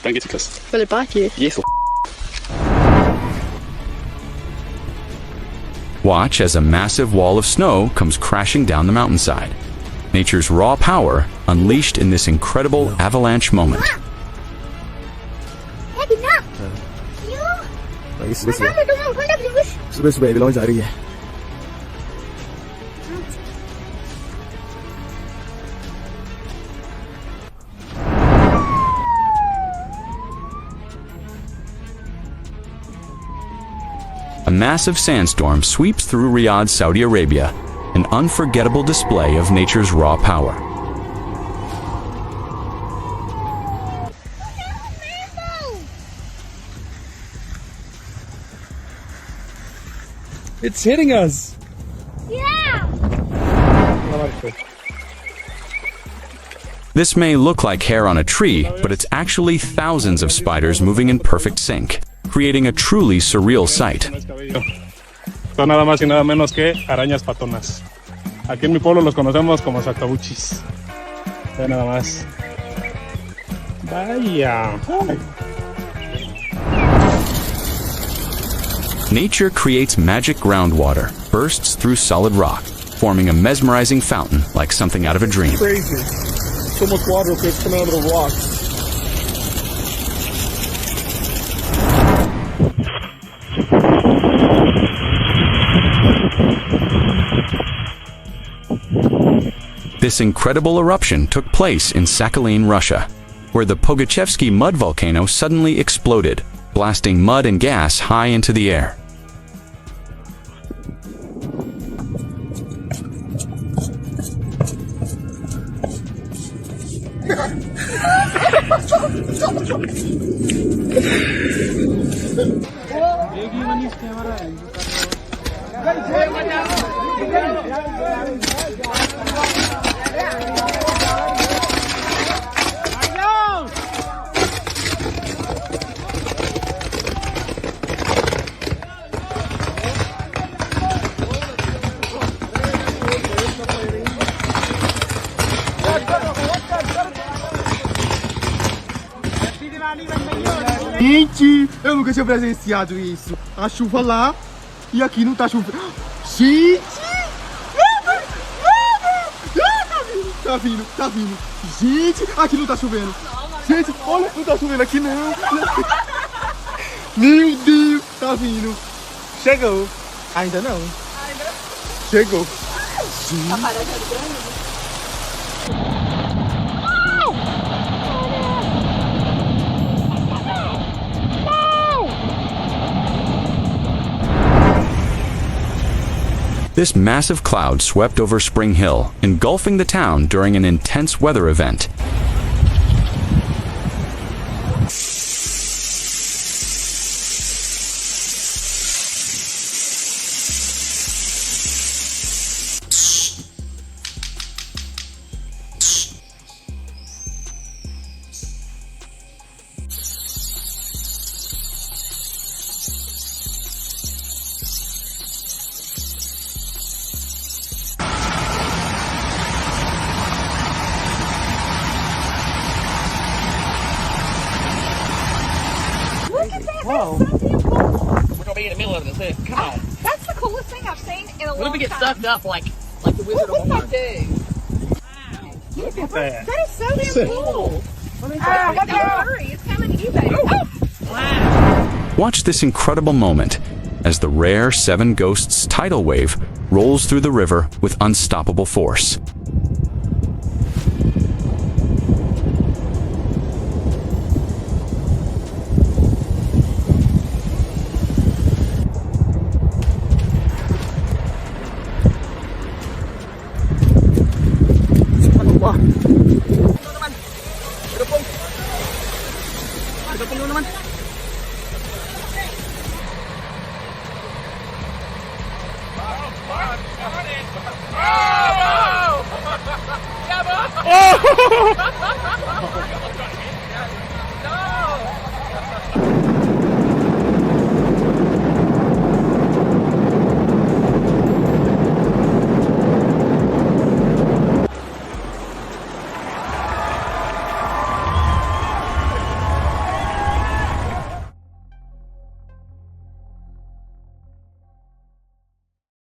Danke, chicos. Vale, pace. Yes. Watch as a massive wall of snow comes crashing down the mountainside. Nature's raw power unleashed in this incredible avalanche moment. सुबह सुबह belong जा रही है. A massive sandstorm sweeps through Riyadh, Saudi Arabia, an unforgettable display of nature's raw power. It's hitting us. Yeah. This may look like hair on a tree, but it's actually thousands of spiders moving in perfect sync, creating a truly surreal sight. Son nada más y nada menos que arañas patonas. Aquí en mi pueblo los conocemos como sacabuchis. Ve nada más. Vaya. Nature creates magic groundwater, bursts through solid rock, forming a mesmerizing fountain like something out of a dream. Crazy. So much water is coming out of the rocks. This incredible eruption took place in Sakhalin, Russia, where the Pogachevsky mud volcano suddenly exploded, blasting mud and gas high into the air. Gente, eu nunca tinha presenciado isso. A chuva lá e aqui não tá chovendo. Gente! Tá vindo, tá vindo. Gente, aqui não tá chovendo. Gente, olha, não tá chovendo aqui não. Meu Deus, tá vindo. Chegou. Ainda não. Chegou. This massive cloud swept over Spring Hill, engulfing the town during an intense weather event. Whoa. We're gonna be in the middle of this. Come on. That's the coolest thing I've seen in a long time. What if we get sucked up like the Wizard of What Oz? would that do? Look at that. That is so damn cool. Don't hurry, it's coming to you, baby. Oh. Watch this incredible moment as the rare Seven Ghosts tidal wave rolls through the river with unstoppable force. Oh!